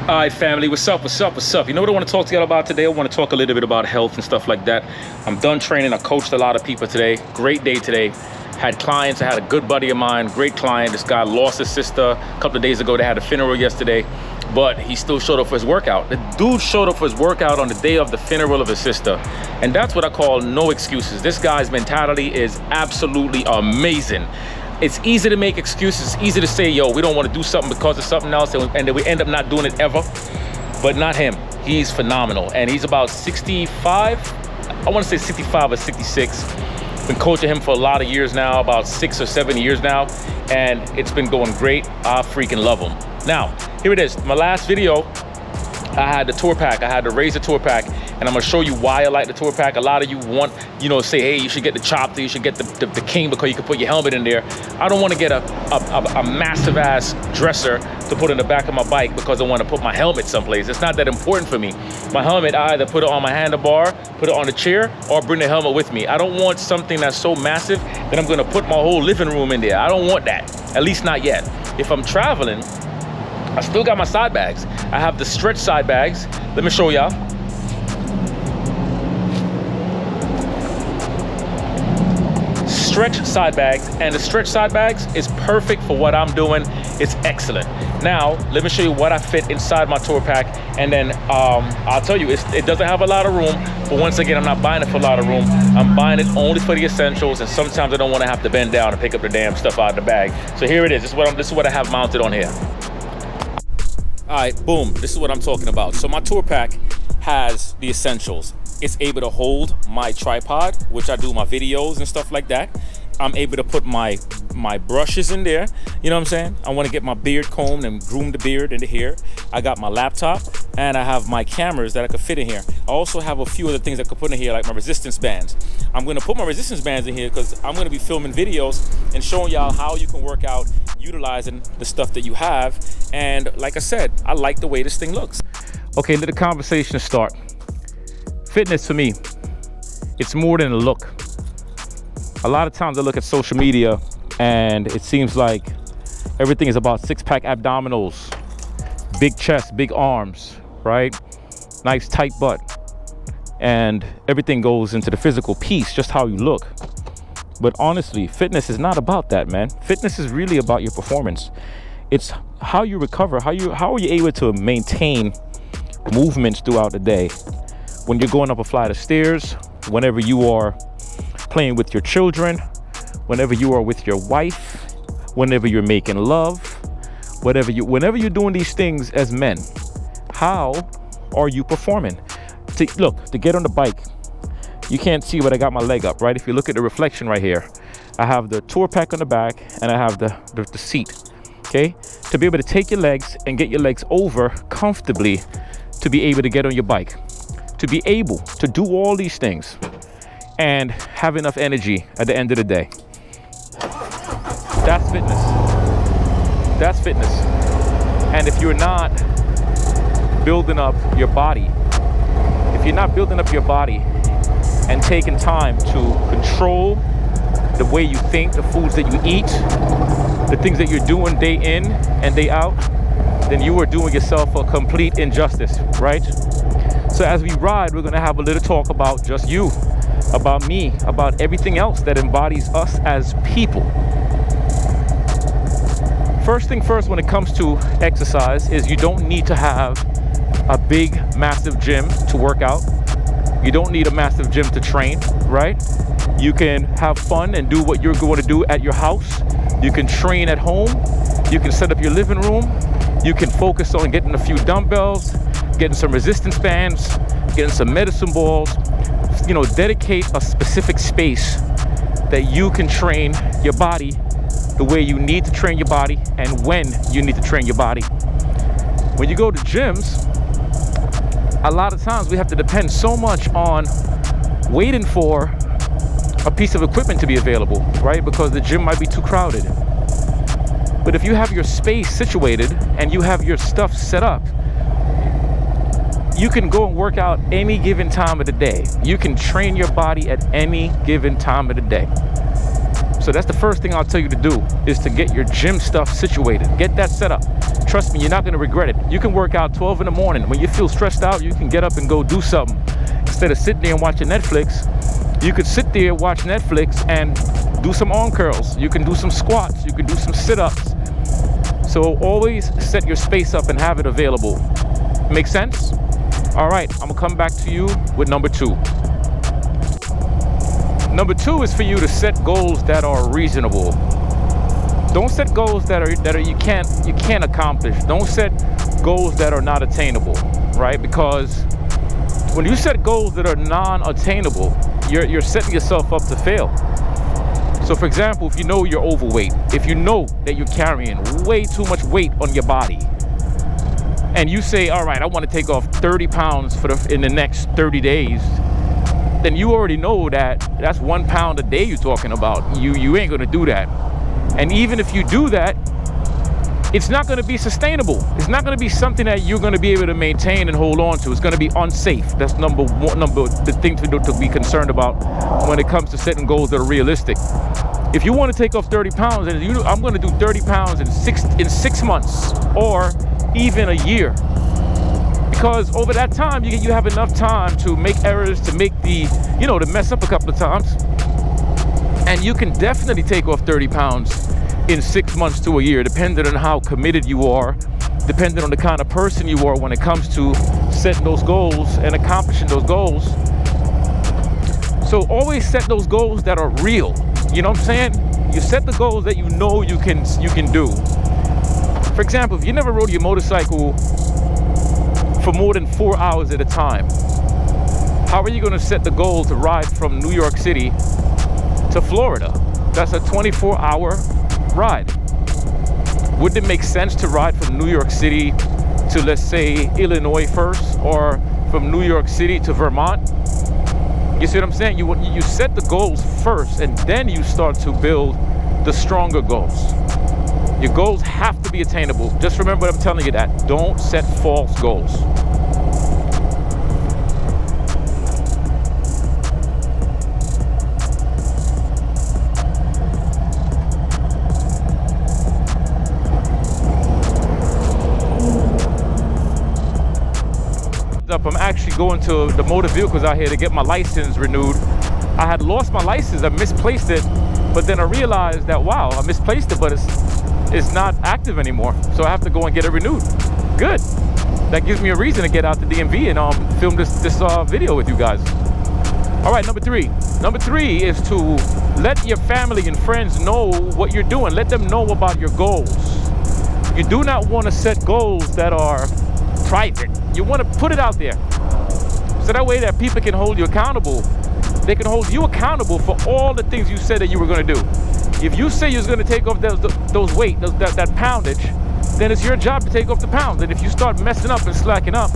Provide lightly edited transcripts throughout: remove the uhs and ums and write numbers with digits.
All right, family, what's up, what's up, what's up? You know what I want to talk to you about today? I want to talk a little bit about health and stuff like that. I'm done training. I coached a lot of people today. Great day today. Had clients. I had a good buddy of mine, great client. This guy lost his sister a couple of days ago. They had a funeral yesterday, but he still showed up for his workout. The dude showed up for his workout on the day of the funeral of his sister. And that's what I call no excuses. This guy's mentality is absolutely amazing. It's easy to make excuses. It's easy to say, yo, we don't want to do something because of something else, and then we end up not doing it ever. But not him. He's phenomenal. And he's about 65. I want to say 65 or 66. Been coaching him for a lot of years now, about 6 or 7 years now. And it's been going great. I freaking love him. Now, here it is. My last video, I had the Tour Pack. I had the Razor Tour Pack, and I'm gonna show you why I like the Tour Pack. A lot of you want, say, hey, you should get the Chopper, you should get the King because you can put your helmet in there. I don't want to get a massive ass dresser to put in the back of my bike because I want to put my helmet someplace. It's not that important for me. My helmet, I either put it on my handlebar, put it on the chair, or bring the helmet with me. I don't want something that's so massive that I'm gonna put my whole living room in there. I don't want that, at least not yet. If I'm traveling, I still got my side bags. I have the stretch side bags. Let me show y'all. Stretch side bags, and the stretch side bags is perfect for what I'm doing. It's excellent. Now, let me show you what I fit inside my Tour Pack, and then I'll tell you, it doesn't have a lot of room, but once again, I'm not buying it for a lot of room. I'm buying it only for the essentials, and sometimes I don't want to have to bend down and pick up the damn stuff out of the bag. So here it is. This is what I have mounted on here. All right, boom, this is what I'm talking about. So my Tour Pack has the essentials. It's able to hold my tripod, which I do my videos and stuff like that. I'm able to put my brushes in there. You know what I'm saying? I want to get my beard combed and groom the beard and the hair. I got my laptop, and I have my cameras that I could fit in here. I also have a few other things I could put in here, like my resistance bands. I'm going to put my resistance bands in here because I'm going to be filming videos and showing y'all how you can work out utilizing the stuff that you have. And like I said, I like the way this thing looks. Okay, let the conversation start. Fitness for me, it's more than a look. A lot of times I look at social media and it seems like everything is about six-pack abdominals, big chest, big arms, right? Nice tight butt. And everything goes into the physical piece, just how you look. But honestly, fitness is not about that, man. Fitness is really about your performance. It's how you recover, how are you able to maintain movements throughout the day. When you're going up a flight of stairs, whenever you are playing with your children, whenever you are with your wife, whenever you're making love, whenever you're doing these things as men, how are you performing? To get on the bike, you can't see, but I got my leg up, right? If you look at the reflection right here, I have the Tour Pack on the back and I have the seat, okay? To be able to take your legs and get your legs over comfortably to be able to get on your bike, to be able to do all these things and have enough energy at the end of the day. That's fitness. That's fitness. And if you're not building up your body, and taking time to control the way you think, the foods that you eat, the things that you're doing day in and day out, then you are doing yourself a complete injustice, right? So as we ride, we're gonna have a little talk about just you, about me, about everything else that embodies us as people. First thing first, when it comes to exercise, is you don't need to have a big, massive gym to work out. You don't need a massive gym to train, right? You can have fun and do what you're going to do at your house. You can train at home. You can set up your living room. You can focus on getting a few dumbbells, getting some resistance bands, getting some medicine balls. Dedicate a specific space that you can train your body the way you need to train your body and when you need to train your body. When you go to gyms, a lot of times we have to depend so much on waiting for a piece of equipment to be available, right? Because the gym might be too crowded. But if you have your space situated and you have your stuff set up, you can go and work out any given time of the day. You can train your body at any given time of the day. So that's the first thing I'll tell you to do, is to get your gym stuff situated. Get that set up. trust me, you're not going to regret it. You can work out 12 in the morning. When you feel stressed out, you can get up and go do something. Instead of sitting there and watching Netflix, you could sit there, watch Netflix, and do some arm curls. You can do some squats. You can do some sit-ups. So always set your space up and have it available. Make sense? All right, I'm gonna come back to you with number 2. Number 2 is for you to set goals that are reasonable. Don't set goals that are you can't accomplish. Don't set goals that are not attainable, right? Because when you set goals that are non-attainable, you're setting yourself up to fail. So for example, if you know you're overweight, if you know that you're carrying way too much weight on your body, and you say, all right, I want to take off 30 pounds in the next 30 days, then you already know that that's 1 pound a day you're talking about. You ain't gonna do that. And even if you do that, it's not gonna be sustainable. It's not gonna be something that you're gonna be able to maintain and hold on to. It's gonna be unsafe. That's the thing to be concerned about when it comes to setting goals that are realistic. If you want to take off 30 pounds, and I'm gonna do 30 pounds in 6 months, or even a year. Because over that time, you have enough time to make errors, to make to mess up a couple of times. And you can definitely take off 30 pounds in 6 months to a year, depending on how committed you are, depending on the kind of person you are when it comes to setting those goals and accomplishing those goals. So always set those goals that are real. You know what I'm saying? You set the goals that you know you can do. For example, if you never rode your motorcycle for more than 4 hours at a time, how are you going to set the goal to ride from New York City to Florida? That's a 24-hour ride. Wouldn't it make sense to ride from New York City to, let's say, Illinois first, or from New York City to Vermont? You see what I'm saying? You set the goals first, and then you start to build the stronger goals. Your goals have to be attainable. Just remember I'm telling you that. Don't set false goals. I'm actually going to the motor vehicles out here to get my license renewed. I had lost my license, I misplaced it, but then I realized that, wow, I misplaced it, but it's not active anymore. So I have to go and get it renewed. Good. That gives me a reason to get out the DMV and film this video with you guys. All right, number 3. Number 3 is to let your family and friends know what you're doing. Let them know about your goals. You do not want to set goals that are private. You want to put it out there, so that way that people can hold you accountable. They can hold you accountable for all the things you said that you were going to do. If you say you're going to take off those weight, that poundage, then it's your job to take off the pounds. And if you start messing up and slacking up,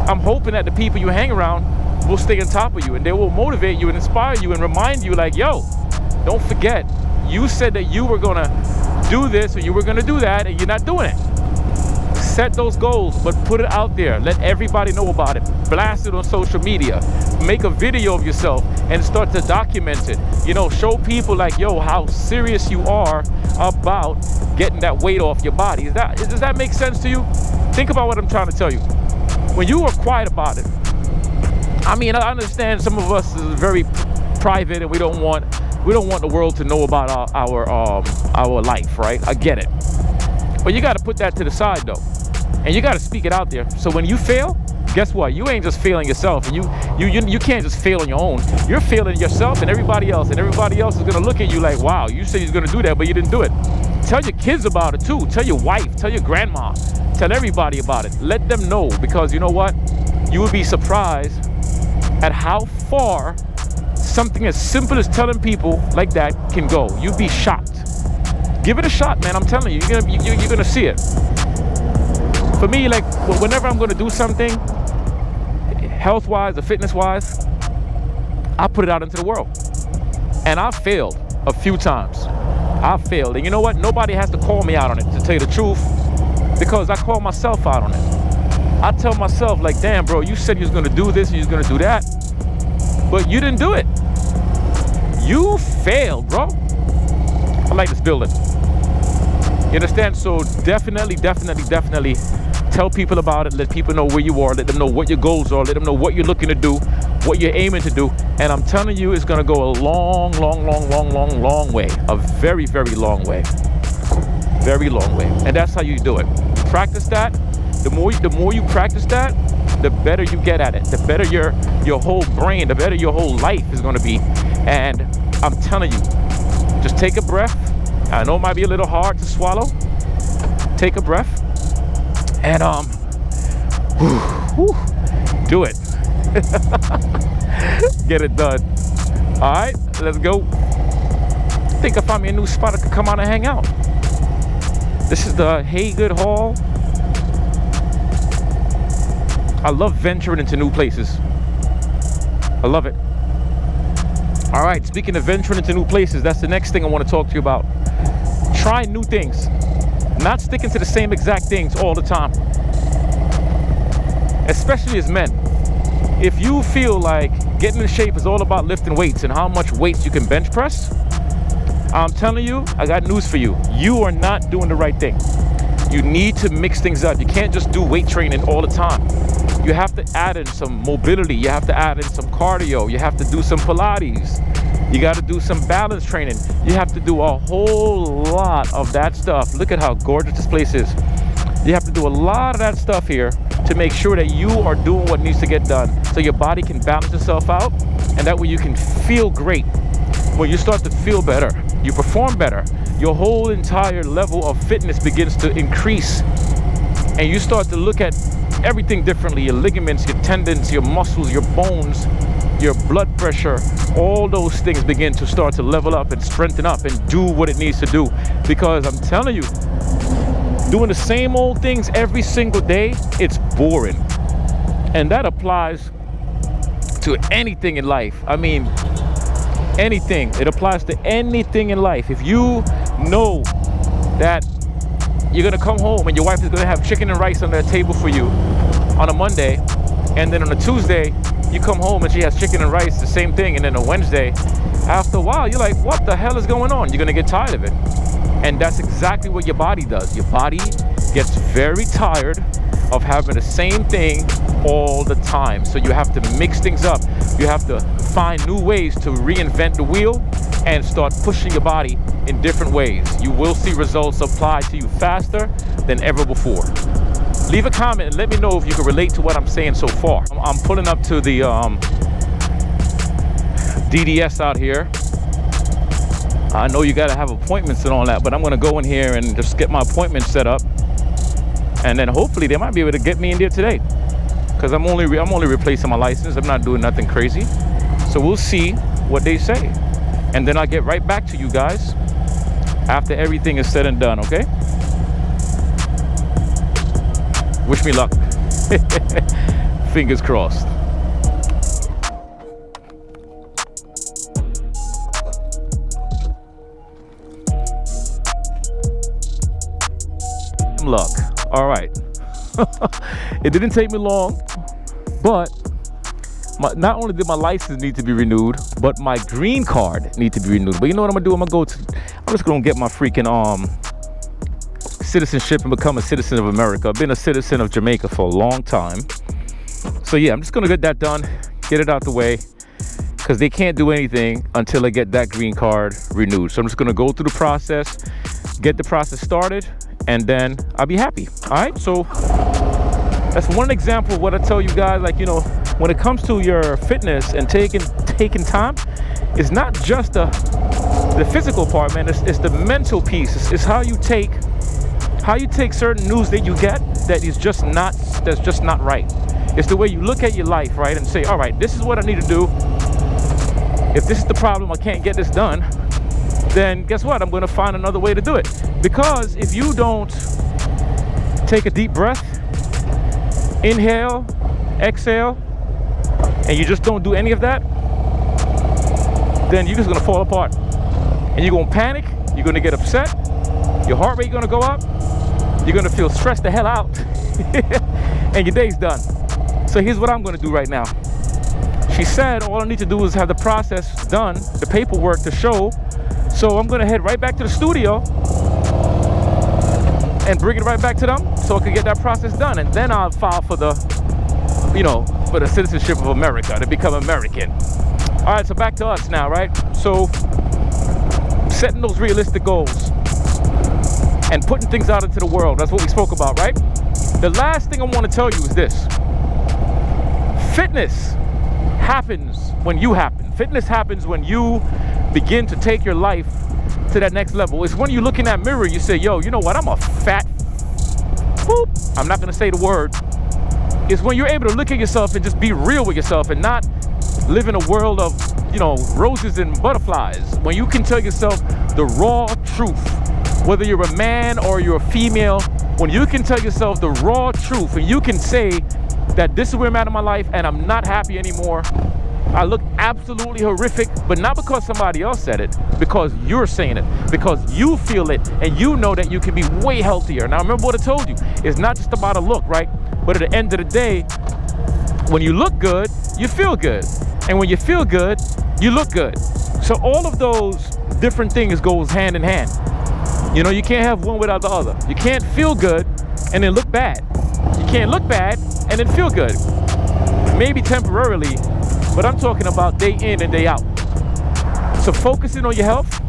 I'm hoping that the people you hang around will stay on top of you, and they will motivate you and inspire you and remind you, like, yo, don't forget, you said that you were going to do this or you were going to do that, and you're not doing it. Set those goals, but put it out there. Let everybody know about it. Blast it on social media. Make a video of yourself and start to document it. Show people, like, yo, how serious you are about getting that weight off your body. Does that make sense to you? Think about what I'm trying to tell you. When you are quiet about it, I understand some of us is very private, and we don't want the world to know about our life, right? I get it. But you got to put that to the side, though. And you got to speak it out there. So when you fail, guess what? You ain't just failing yourself. And you can't just fail on your own. You're failing yourself and everybody else. And everybody else is going to look at you like, wow, you said you was going to do that, but you didn't do it. Tell your kids about it, too. Tell your wife. Tell your grandma. Tell everybody about it. Let them know. Because you know what? You would be surprised at how far something as simple as telling people like that can go. You'd be shocked. Give it a shot, man. I'm telling you, you're gonna see it. For me, like, whenever I'm gonna do something, health-wise or fitness-wise, I put it out into the world. And I've failed a few times. I've failed. And you know what? Nobody has to call me out on it, to tell you the truth, because I call myself out on it. I tell myself, like, damn, bro, you said you was gonna do this and you was gonna do that, but you didn't do it. You failed, bro. I like this building. You understand? So definitely tell people about it. Let people know where you are. Let them know what your goals are. Let them know what you're looking to do, what you're aiming to do. And I'm telling you, it's going to go a long way. A very long way. Very long way. And that's how you do it. Practice that. The more you practice that, the better you get at it. The better your whole brain, the better your whole life is going to be. And I'm telling you, just take a breath. I know it might be a little hard to swallow. Take a breath and do it. Get it done. All right, let's go. I think I found me a new spot I could come out and hang out. This is the Haygood Hall. I love venturing into new places. I love it. All right, speaking of venturing into new places, that's the next thing I want to talk to you about. Try new things. Not sticking to the same exact things all the time. Especially as men. If you feel like getting in shape is all about lifting weights and how much weights you can bench press, I'm telling you, I got news for you. You are not doing the right thing. You need to mix things up. You can't just do weight training all the time. You have to add in some mobility. You have to add in some cardio. You have to do some Pilates. You got to do some balance training. You have to do a whole lot of that stuff. Look at how gorgeous this place is. You have to do a lot of that stuff here to make sure that you are doing what needs to get done so your body can balance itself out, and that way you can feel great. When you start to feel better, you perform better, your whole entire level of fitness begins to increase, and you start to look at everything differently. Your ligaments, your tendons, your muscles, your bones, your blood pressure, all those things begin to start to level up and strengthen up and do what it needs to do. Because I'm telling you, doing the same old things every single day, it's boring. And that applies to anything in life. I mean, anything. It applies to anything in life. If you know that you're gonna come home and your wife is gonna have chicken and rice on the table for you on a Monday, and then on a Tuesday you come home and she has chicken and rice, the same thing, and then on Wednesday, after a while you're like, what the hell is going on? You're gonna get tired of it. And that's exactly what your body does. Your body gets very tired of having the same thing all the time. So you have to mix things up. You have to find new ways to reinvent the wheel and start pushing your body in different ways. You will see results apply to you faster than ever before. Leave a comment and let me know if you can relate to what I'm saying so far. I'm pulling up to the DDS out here. I know you gotta have appointments and all that, but I'm gonna go in here and just get my appointment set up, and then hopefully they might be able to get me in there today, because I'm only replacing my license. I'm not doing nothing crazy, so we'll see what they say, and then I'll get right back to you guys after everything is said and done. Okay? Wish me luck. Fingers crossed. Luck. All right. It didn't take me long, but not only did my license need to be renewed, but my green card need to be renewed. But you know what I'm gonna do? I'm just gonna get my freaking citizenship and become a citizen of America. I've been a citizen of Jamaica for a long time. So yeah, I'm just gonna get that done, get it out the way, because they can't do anything until I get that green card renewed. So I'm just gonna go through the process, get the process started, and then I'll be happy. All right, so that's one example of what I tell you guys. Like, you know, when it comes to your fitness and taking time, it's not just the physical part, man. It's the mental piece. It's how you take certain news that you get that's just not right. It's the way you look at your life, right, and say, all right, this is what I need to do. If this is the problem, I can't get this done, then guess what? I'm going to find another way to do it. Because if you don't take a deep breath, inhale, exhale, and you just don't do any of that, then you're just going to fall apart. And you're going to panic, you're going to get upset, your heart rate going to go up, you're going to feel stressed the hell out, and your day's done. So here's what I'm going to do right now. She said all I need to do is have the process done, the paperwork to show. So I'm going to head right back to the studio and bring it right back to them so I can get that process done. And then I'll file for the, for the citizenship of America, to become American. All right, so back to us now, right? So setting those realistic goals and putting things out into the world. That's what we spoke about, right? The last thing I want to tell you is this. Fitness happens when you happen. Fitness happens when you begin to take your life to that next level. It's when you look in that mirror, you say, yo, you know what? I'm a fat boop. I'm not going to say the word. It's when you're able to look at yourself and just be real with yourself and not live in a world of, roses and butterflies. When you can tell yourself the raw truth, whether you're a man or you're a female, when you can tell yourself the raw truth and you can say that this is where I'm at in my life and I'm not happy anymore. I look absolutely horrific, but not because somebody else said it, because you're saying it, because you feel it and you know that you can be way healthier. Now, remember what I told you. It's not just about a look, right? But at the end of the day, when you look good, you feel good. And when you feel good, you look good. So all of those different things goes hand in hand. You can't have one without the other. You can't feel good and then look bad. You can't look bad and then feel good. Maybe temporarily, but I'm talking about day in and day out. So focusing on your health,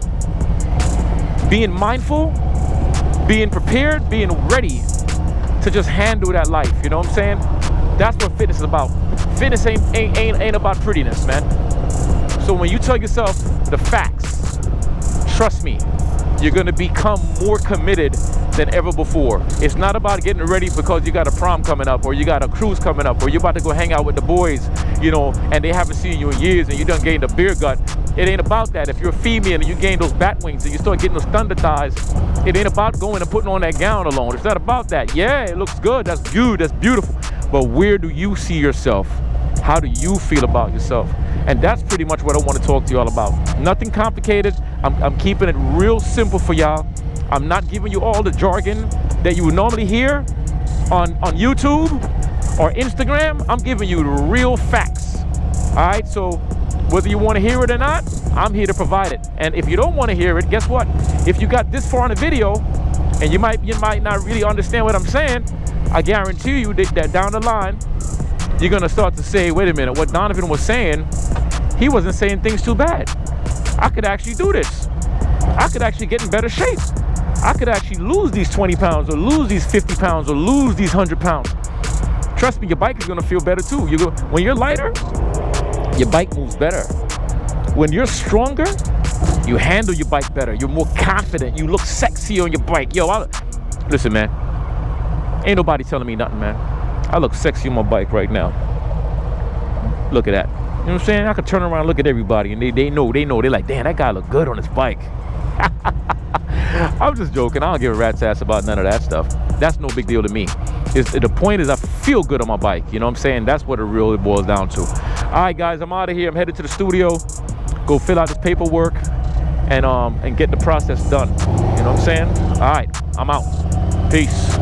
being mindful, being prepared, being ready to just handle that life. You know what I'm saying? That's what fitness is about. Fitness ain't about prettiness, man. So when you tell yourself the facts, trust me, you're gonna become more committed than ever before. It's not about getting ready because you got a prom coming up or you got a cruise coming up or you're about to go hang out with the boys, and they haven't seen you in years and you done gained a beer gut. It ain't about that. If you're a female and you gain those bat wings and you start getting those thunder thighs, it ain't about going and putting on that gown alone. It's not about that. Yeah, it looks good. That's good. That's beautiful. But where do you see yourself? How do you feel about yourself? And that's pretty much what I want to talk to you all about. Nothing complicated. I'm keeping it real simple for y'all. I'm not giving you all the jargon that you would normally hear on YouTube or Instagram. I'm giving you the real facts. All right, so whether you want to hear it or not, I'm here to provide it. And if you don't want to hear it, guess what? If you got this far in the video and you might not really understand what I'm saying, I guarantee you that down the line, you're going to start to say, wait a minute, what Donovan was saying, he wasn't saying things too bad. I could actually do this. I could actually get in better shape. I could actually lose these 20 pounds or lose these 50 pounds or lose these 100 pounds. Trust me, your bike is going to feel better too. When you're lighter, your bike moves better. When you're stronger, you handle your bike better. You're more confident. You look sexy on your bike. Listen, man. Ain't nobody telling me nothing, man. I look sexy on my bike right now. Look at that. You know what I'm saying? I could turn around and look at everybody and they know. They're like, damn, that guy look good on his bike. I'm just joking. I don't give a rat's ass about none of that stuff. That's no big deal to me. The point is I feel good on my bike. You know what I'm saying? That's what it really boils down to. All right, guys, I'm out of here. I'm headed to the studio. Go fill out this paperwork and get the process done. You know what I'm saying? All right, I'm out. Peace.